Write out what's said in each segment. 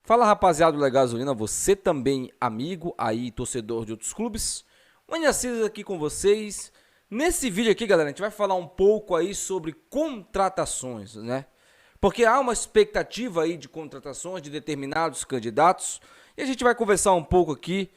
Fala, rapaziada do Legasolina, você também amigo aí, torcedor de outros clubes. Mania Cisa aqui com vocês. Nesse vídeo aqui, galera, a gente vai falar um pouco aí sobre contratações, né? Porque há uma expectativa aí de contratações de determinados candidatos e a gente vai conversar um pouco aqui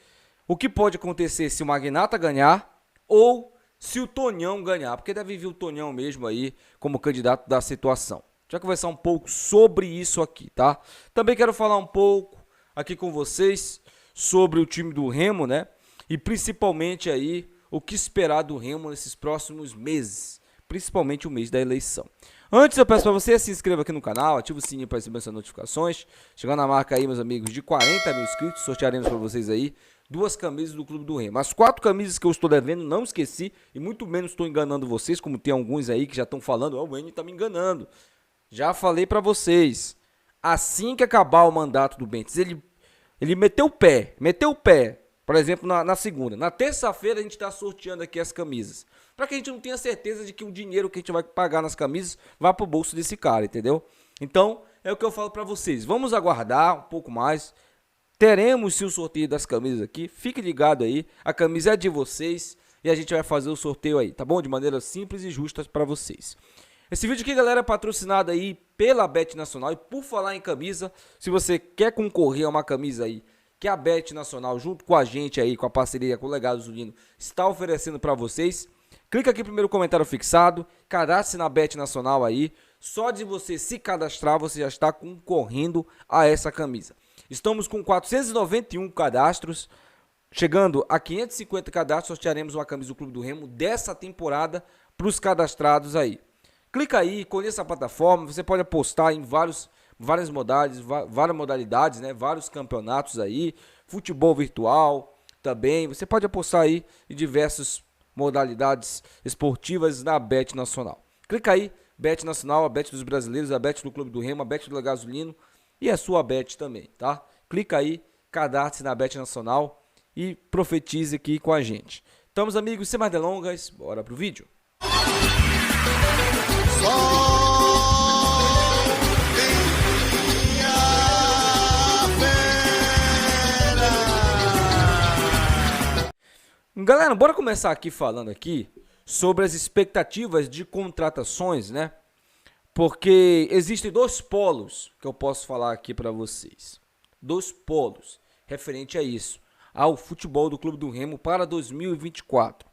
o que pode acontecer se o Magnata ganhar ou se o Tonhão ganhar, porque deve vir o Tonhão mesmo aí como candidato da situação. A gente vai conversar um pouco sobre isso aqui, tá? Também quero falar um pouco aqui com vocês sobre o time do Remo, né? E principalmente aí o que esperar do Remo nesses próximos meses, principalmente o mês da eleição. Antes eu peço para você se inscreva aqui no canal, ative o sininho para receber essas notificações. Chegando na marca aí, meus amigos, de 40 mil inscritos, sortearemos para vocês aí 2 camisas do Clube do Remo. As 4 camisas que eu estou devendo, não esqueci, e muito menos estou enganando vocês, como tem alguns aí que já estão falando, o Wayne está me enganando. Já falei para vocês, assim que acabar o mandato do Bentes, ele meteu o pé, por exemplo, na segunda. Na terça-feira a gente está sorteando aqui as camisas, para que a gente não tenha certeza de que o dinheiro que a gente vai pagar nas camisas vai pro bolso desse cara, entendeu? Então, é o que eu falo para vocês, vamos aguardar um pouco mais, teremos sim o sorteio das camisas aqui, fique ligado aí, a camisa é de vocês e a gente vai fazer o sorteio aí, tá bom? De maneira simples e justa para vocês. Esse vídeo aqui, galera, é patrocinado aí pela Bet Nacional. E por falar em camisa, se você quer concorrer a uma camisa aí que a Bet Nacional, junto com a gente aí, com a parceria com o Legasolino, está oferecendo para vocês, clica aqui no primeiro comentário fixado, cadastre na Bet Nacional aí. Só de você se cadastrar, você já está concorrendo a essa camisa. Estamos com 491 cadastros, chegando a 550 cadastros, sortearemos uma camisa do Clube do Remo dessa temporada para os cadastrados aí. Clica aí, conheça a plataforma, você pode apostar em várias modalidades, né? Vários campeonatos aí, futebol virtual também. Você pode apostar aí em diversas modalidades esportivas na Bet Nacional. Clica aí, Bet Nacional, a Bet dos brasileiros, a Bet do Clube do Remo, a Bet do Legasolino e a sua Bet também, tá? Clica aí, cadastre-se na Bet Nacional e profetize aqui com a gente. Então, meus amigos, sem mais delongas, bora pro vídeo. Galera, bora começar aqui falando aqui sobre as expectativas de contratações, né? Porque existem 2 polos que eu posso falar aqui para vocês. 2 polos referente a isso, ao futebol do Clube do Remo para 2024.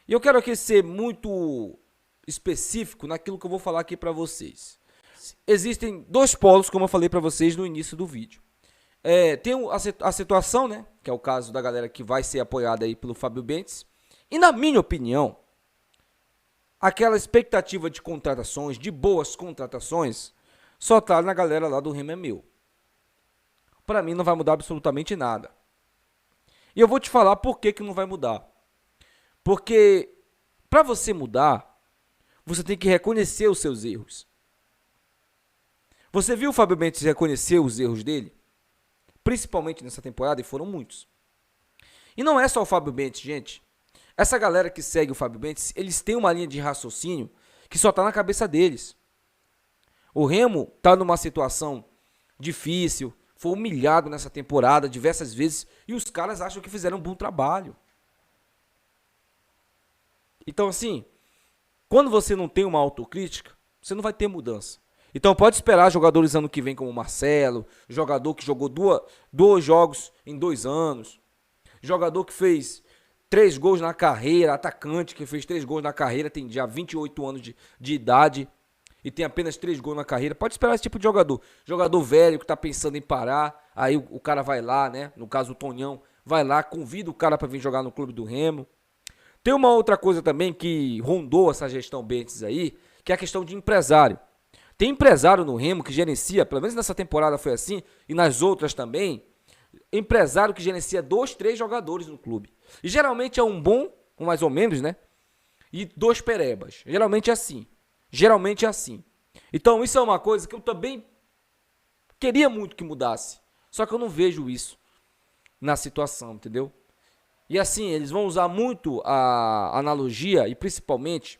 E eu quero aqui ser muito específico naquilo que eu vou falar aqui para vocês. Existem 2 polos, como eu falei para vocês no início do vídeo. Tem a situação, né, que é o caso da galera que vai ser apoiada aí pelo Fábio Bentes. E na minha opinião, aquela expectativa de contratações, de boas contratações, só tá na galera lá do Remo é meu. Para mim não vai mudar absolutamente nada. E eu vou te falar por que não vai mudar. Porque para você mudar, você tem que reconhecer os seus erros. Você viu o Fábio Bentes reconhecer os erros dele? Principalmente nessa temporada, e foram muitos. E não é só o Fábio Bentes, gente. Essa galera que segue o Fábio Bentes, eles têm uma linha de raciocínio que só está na cabeça deles. O Remo está numa situação difícil, foi humilhado nessa temporada diversas vezes, e os caras acham que fizeram um bom trabalho. Então, assim, quando você não tem uma autocrítica, você não vai ter mudança. Então pode esperar jogadores ano que vem como o Marcelo, jogador que jogou dois jogos em 2 anos, jogador que fez 3 gols na carreira, atacante que fez 3 gols na carreira, tem já 28 anos de idade e tem apenas 3 gols na carreira. Pode esperar esse tipo de jogador. Jogador velho que está pensando em parar, aí o cara vai lá, né? No caso o Tonhão, vai lá, convida o cara para vir jogar no Clube do Remo. Tem uma outra coisa também que rondou essa gestão Bentes aí, que é a questão de empresário. Tem empresário no Remo que gerencia, pelo menos nessa temporada foi assim, e nas outras também, empresário que gerencia 2, 3 jogadores no clube. E geralmente é um bom, mais ou menos, né? E 2 perebas. Geralmente é assim. Geralmente é assim. Então isso é uma coisa que eu também queria muito que mudasse. Só que eu não vejo isso na situação, entendeu? E assim, eles vão usar muito a analogia e principalmente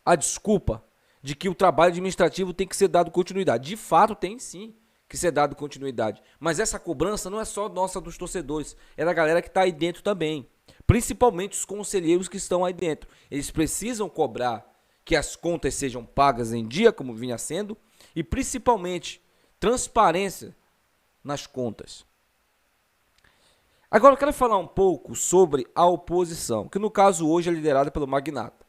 a desculpa de que o trabalho administrativo tem que ser dado continuidade. De fato, tem sim que ser dado continuidade. Mas essa cobrança não é só nossa dos torcedores, é da galera que está aí dentro também. Principalmente os conselheiros que estão aí dentro. Eles precisam cobrar que as contas sejam pagas em dia, como vinha sendo, e principalmente transparência nas contas. Agora eu quero falar um pouco sobre a oposição, que no caso hoje é liderada pelo Magnata.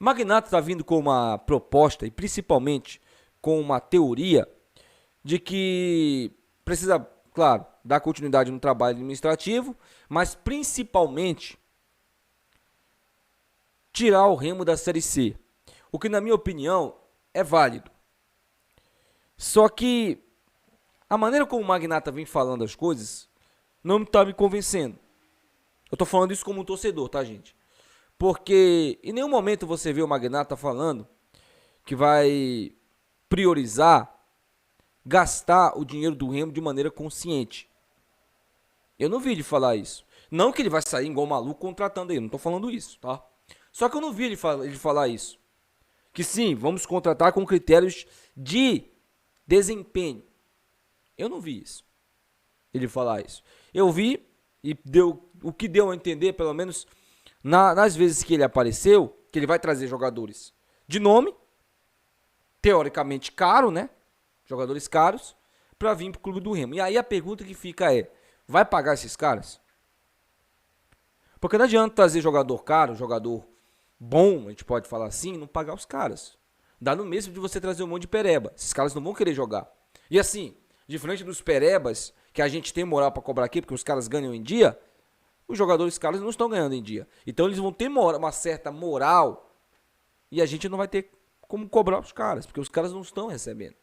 O Magnata está vindo com uma proposta e principalmente com uma teoria de que precisa, claro, dar continuidade no trabalho administrativo, mas principalmente tirar o Remo da Série C, o que na minha opinião é válido. Só que a maneira como o Magnata vem falando as coisas não está me convencendo. Eu estou falando isso como um torcedor, tá, gente? Porque em nenhum momento você vê o Magnata falando que vai priorizar gastar o dinheiro do Remo de maneira consciente. Eu não vi ele falar isso. Não que ele vai sair igual maluco contratando ele, não estou falando isso, tá? Só que eu não vi ele falar isso. Que sim, vamos contratar com critérios de desempenho. Eu não vi isso. Ele falar isso. Eu vi e o que deu a entender, pelo menos nas vezes que ele apareceu, que ele vai trazer jogadores de nome, teoricamente caro, né? Jogadores caros, para vir para o clube do Remo. E aí a pergunta que fica é, vai pagar esses caras? Porque não adianta trazer jogador caro, jogador bom, a gente pode falar assim, e não pagar os caras. Dá no mesmo de você trazer um monte de pereba. Esses caras não vão querer jogar. E assim, diferente dos perebas, que a gente tem moral para cobrar aqui, porque os caras ganham em dia, os jogadores caros não estão ganhando em dia. Então eles vão ter uma certa moral e a gente não vai ter como cobrar os caras, porque os caras não estão recebendo.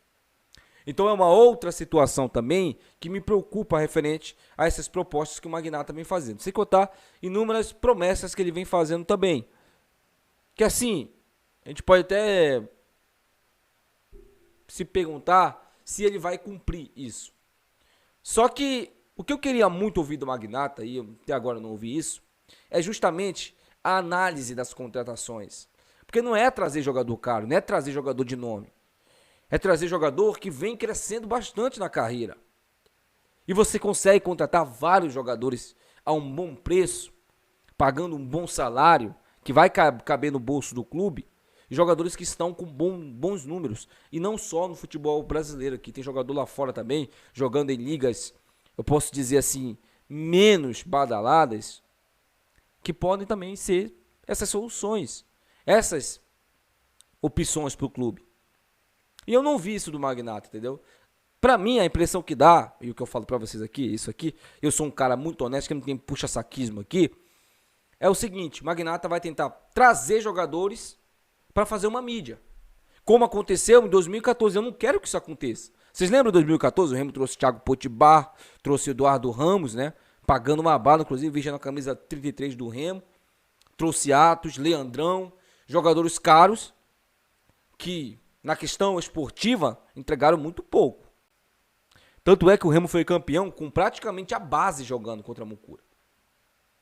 Então é uma outra situação também que me preocupa referente a essas propostas que o Magnata vem fazendo. Sem contar inúmeras promessas que ele vem fazendo também. Que assim, a gente pode até se perguntar se ele vai cumprir isso. Só que o que eu queria muito ouvir do Magnata, e eu até agora não ouvi isso, é justamente a análise das contratações. Porque não é trazer jogador caro, não é trazer jogador de nome. É trazer jogador que vem crescendo bastante na carreira. E você consegue contratar vários jogadores a um bom preço, pagando um bom salário, que vai caber no bolso do clube, jogadores que estão com bons números. E não só no futebol brasileiro, aqui tem jogador lá fora também, jogando em ligas, eu posso dizer assim, menos badaladas, que podem também ser essas soluções, essas opções para o clube. E eu não vi isso do Magnata, entendeu? Pra mim, a impressão que dá, e o que eu falo pra vocês aqui, isso aqui, eu sou um cara muito honesto, que não tem puxa-saquismo aqui, é o seguinte, o Magnata vai tentar trazer jogadores pra fazer uma mídia. Como aconteceu em 2014, eu não quero que isso aconteça. Vocês lembram de 2014? O Remo trouxe Thiago Potbar, trouxe Eduardo Ramos, né? Pagando uma bala, inclusive, vestindo a camisa 33 do Remo. Trouxe Atos, Leandrão, jogadores caros, que na questão esportiva entregaram muito pouco. Tanto é que o Remo foi campeão com praticamente a base jogando contra a Mucura.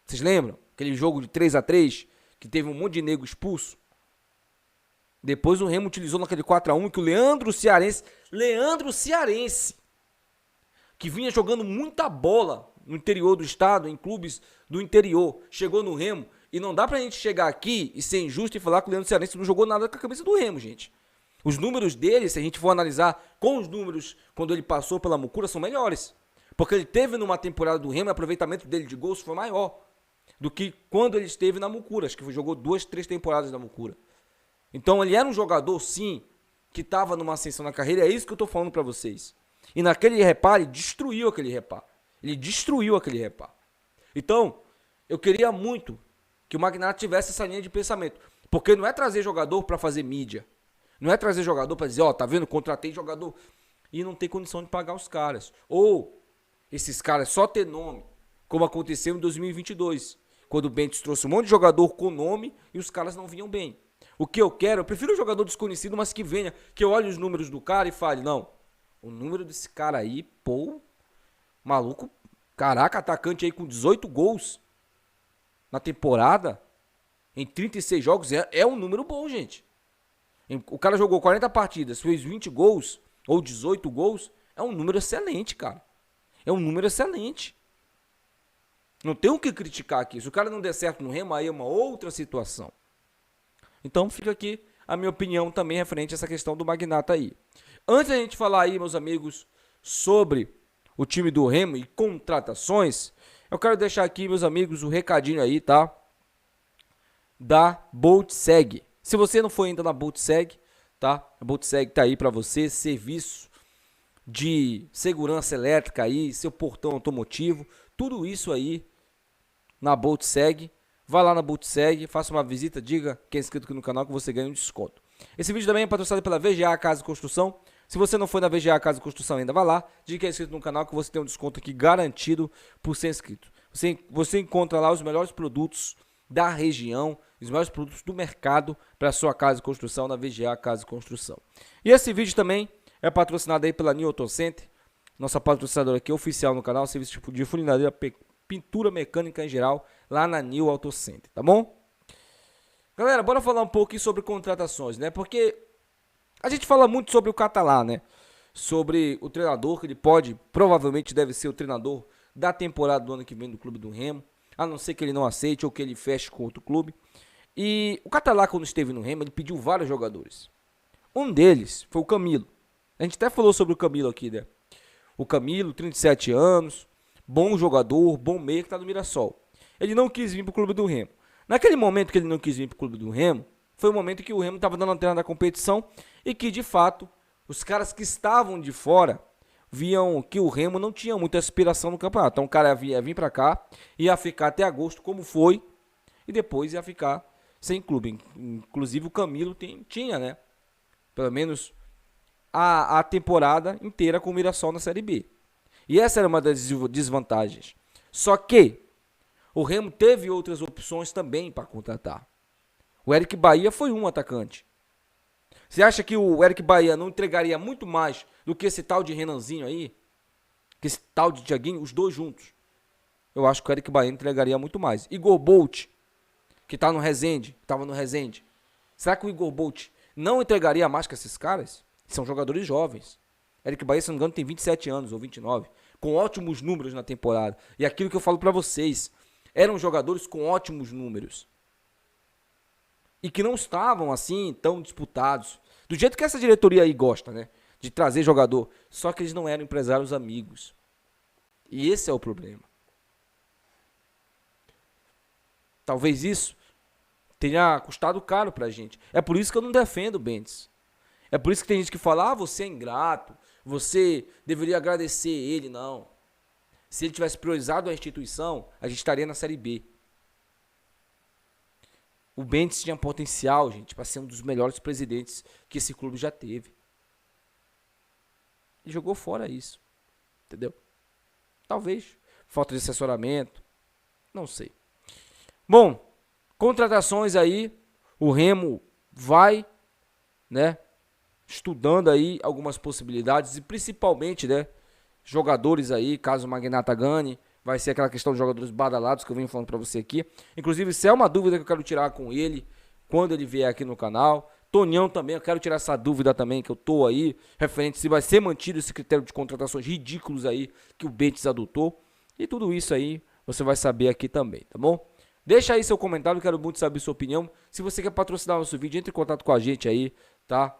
Vocês lembram? Aquele jogo de 3-3 que teve um monte de nego expulso. Depois o Remo utilizou naquele 4-1 que o Leandro Cearense, que vinha jogando muita bola no interior do estado, em clubes do interior, chegou no Remo. E não dá pra gente chegar aqui e ser injusto e falar que o Leandro Cearense não jogou nada com a camisa do Remo, gente. Os números dele, se a gente for analisar com os números quando ele passou pela Mucura, são melhores. Porque ele teve numa temporada do Remo, o aproveitamento dele de gols foi maior do que quando ele esteve na Mucura. Acho que jogou 2, 3 temporadas na Mucura. Então ele era um jogador, sim, que estava numa ascensão na carreira. É isso que eu estou falando para vocês. E naquele repá, ele destruiu aquele repá. Então, eu queria muito que o Magnata tivesse essa linha de pensamento. Porque não é trazer jogador para fazer mídia. Não é trazer jogador para dizer, ó, tá vendo, contratei jogador e não tem condição de pagar os caras. Ou esses caras só ter nome, como aconteceu em 2022, quando o Bentes trouxe um monte de jogador com nome e os caras não vinham bem. O que eu quero, eu prefiro um jogador desconhecido, mas que venha, que eu olhe os números do cara e fale, não, o número desse cara aí, pô, maluco, caraca, atacante aí com 18 gols na temporada, em 36 jogos, é um número bom, gente. O cara jogou 40 partidas, fez 20 gols, ou 18 gols, é um número excelente, cara. É um número excelente. Não tem o que criticar aqui. Se o cara não der certo no Remo, aí é uma outra situação. Então fica aqui a minha opinião também referente a essa questão do Magnata aí. Antes da gente falar aí, meus amigos, sobre o time do Remo e contratações, eu quero deixar aqui, meus amigos, o recadinho aí, tá? Da Boltseg. Se você não for ainda na Boltseg, tá? A Boltseg tá aí para você, serviço de segurança elétrica aí, seu portão automotivo, tudo isso aí na Boltseg. Vá lá na Boltseg, faça uma visita, diga que é inscrito aqui no canal que você ganha um desconto. Esse vídeo também é patrocinado pela VGA Casa e Construção. Se você não foi na VGA Casa e Construção ainda, vá lá, diga que é inscrito no canal que você tem um desconto aqui garantido por ser inscrito. Você encontra lá os melhores produtos da região, os melhores produtos do mercado para sua casa e construção na VGA Casa e Construção. E esse vídeo também é patrocinado aí pela New Auto Center, nossa patrocinadora aqui oficial no canal, serviço tipo de funilaria, pintura mecânica em geral, lá na New Auto Center, tá bom? Galera, bora falar um pouco sobre contratações, né? Porque a gente fala muito sobre o Catalá, né? Sobre o treinador, que ele provavelmente deve ser o treinador da temporada do ano que vem do clube do Remo, a não ser que ele não aceite ou que ele feche com outro clube. E o Catalá, quando esteve no Remo, ele pediu vários jogadores. Um deles foi o Camilo. A gente até falou sobre o Camilo aqui, né? O Camilo, 37 anos, bom jogador, bom meia, que está no Mirassol. Ele não quis vir para o clube do Remo. Naquele momento que ele não quis vir para o clube do Remo, foi o momento que o Remo estava dando a lanterna da competição e que, de fato, os caras que estavam de fora viam que o Remo não tinha muita aspiração no campeonato. Então o cara ia vir para cá, ia ficar até agosto, como foi, e depois ia ficar sem clube. Inclusive o Camilo tinha, né? Pelo menos a temporada inteira com o Mirassol na Série B. E essa era uma das desvantagens. Só que o Remo teve outras opções também para contratar. O Eric Bahia foi um atacante. Você acha que o Eric Bahia não entregaria muito mais do que esse tal de Renanzinho aí? Que esse tal de Thiaguinho, os dois juntos? Eu acho que o Eric Bahia entregaria muito mais. Igor Bolt, que tá no Resende, estava no Resende. Será que o Igor Bolt não entregaria mais que esses caras? São jogadores jovens. Eric Bahia, se não me engano, tem 27 anos ou 29, com ótimos números na temporada. E aquilo que eu falo para vocês, eram jogadores com ótimos números. E que não estavam assim tão disputados. Do jeito que essa diretoria aí gosta, né? De trazer jogador. Só que eles não eram empresários amigos. E esse é o problema. Talvez isso tenha custado caro pra gente. É por isso que eu não defendo o Bentes. É por isso que tem gente que fala, você é ingrato, você deveria agradecer ele. Não. Se ele tivesse priorizado a instituição, a gente estaria na Série B. O Bentes tinha potencial, gente, para ser um dos melhores presidentes que esse clube já teve. E jogou fora isso. Entendeu? Talvez. Falta de assessoramento. Não sei. Bom, contratações aí. O Remo vai, né, estudando aí algumas possibilidades. E principalmente, né, jogadores aí, caso o Magnata ganhe. Vai ser aquela questão de jogadores badalados que eu venho falando pra você aqui. Inclusive, se é uma dúvida que eu quero tirar com ele, quando ele vier aqui no canal. Tonhão também, eu quero tirar essa dúvida também, que eu tô aí, referente se vai ser mantido esse critério de contratações ridículos aí, que o Bentes adotou. E tudo isso aí, você vai saber aqui também, tá bom? Deixa aí seu comentário, quero muito saber sua opinião. Se você quer patrocinar o nosso vídeo, entre em contato com a gente aí, tá?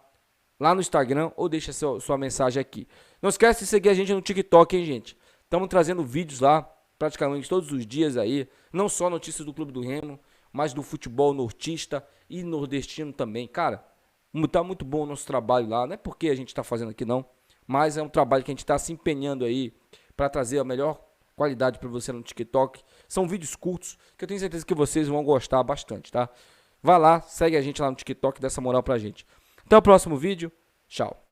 Lá no Instagram, ou deixa sua mensagem aqui. Não esquece de seguir a gente no TikTok, hein, gente? Estamos trazendo vídeos lá, praticamente todos os dias aí. Não só notícias do Clube do Remo, mas do futebol nortista e nordestino também. Cara, tá muito bom o nosso trabalho lá. Não é porque a gente está fazendo aqui não, mas é um trabalho que a gente está se empenhando aí para trazer a melhor qualidade para você no TikTok. São vídeos curtos que eu tenho certeza que vocês vão gostar bastante, tá? Vai lá, segue a gente lá no TikTok, dá essa moral pra gente. Até o próximo vídeo. Tchau.